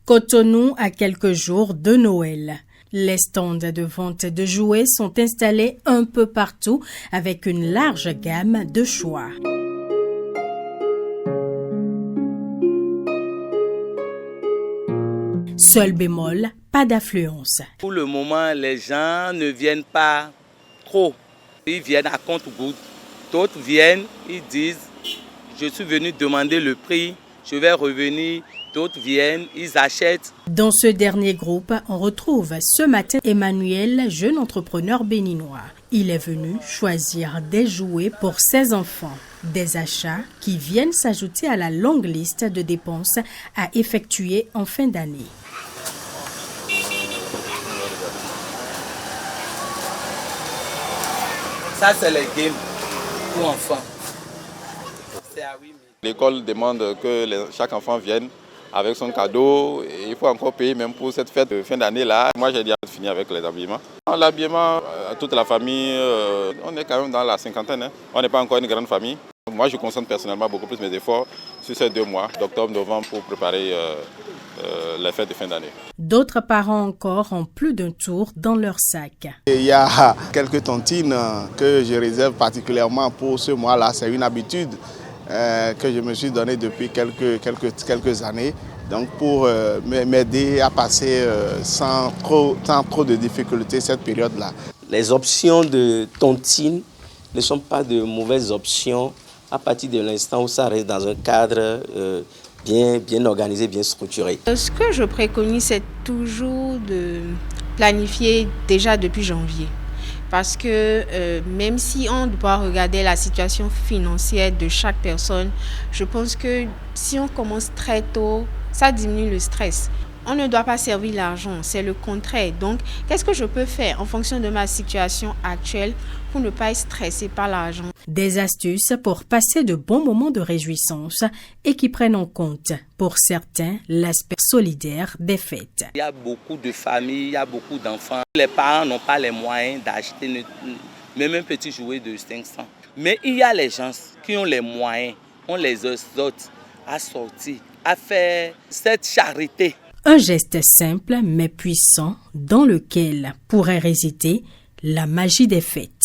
Cotonou à quelques jours de Noël. Les stands de vente de jouets sont installés un peu partout avec une large gamme de choix. Seul bémol, pas d'affluence. Pour le moment, les gens ne viennent pas trop. Ils viennent à compte-gouttes. D'autres viennent, ils disent « Je suis venu demander le prix, je vais revenir ». D'autres viennent, ils achètent. Dans ce dernier groupe, on retrouve ce matin Emmanuel, jeune entrepreneur béninois. Il est venu choisir des jouets pour ses enfants. Des achats qui viennent s'ajouter à la longue liste de dépenses à effectuer en fin d'année. Ça, c'est les games pour enfants. L'école demande que chaque enfant vienne avec son cadeau. Et il faut encore payer même pour cette fête de fin d'année là. Moi j'ai déjà fini avec les habillements. L'habillement, toute la famille, on est quand même dans la cinquantaine. Hein. On n'est pas encore une grande famille. Moi je concentre personnellement beaucoup plus mes efforts sur ces 2 mois, d'octobre, novembre, pour préparer les fêtes de fin d'année. D'autres parents encore ont plus d'un tour dans leur sac. Il y a quelques tontines que je réserve particulièrement pour ce mois-là. C'est une habitude que je me suis donné depuis quelques années, donc pour m'aider à passer sans trop de difficultés cette période-là. Les options de tontine ne sont pas de mauvaises options à partir de l'instant où ça reste dans un cadre bien organisé, bien structuré. Ce que je préconise, c'est toujours de planifier déjà depuis janvier. Parce que même si on doit regarder la situation financière de chaque personne, je pense que si on commence très tôt, ça diminue le stress. On ne doit pas servir l'argent, c'est le contraire. Donc, qu'est-ce que je peux faire en fonction de ma situation actuelle pour ne pas être stressé par l'argent? Des astuces pour passer de bons moments de réjouissance et qui prennent en compte, pour certains, l'aspect solidaire des fêtes. Il y a beaucoup de familles, il y a beaucoup d'enfants. Les parents n'ont pas les moyens d'acheter même un petit jouet de 500. Mais il y a les gens qui ont les moyens, on les exhorte à sortir, à faire cette charité. Un geste simple mais puissant dans lequel pourrait résider la magie des fêtes.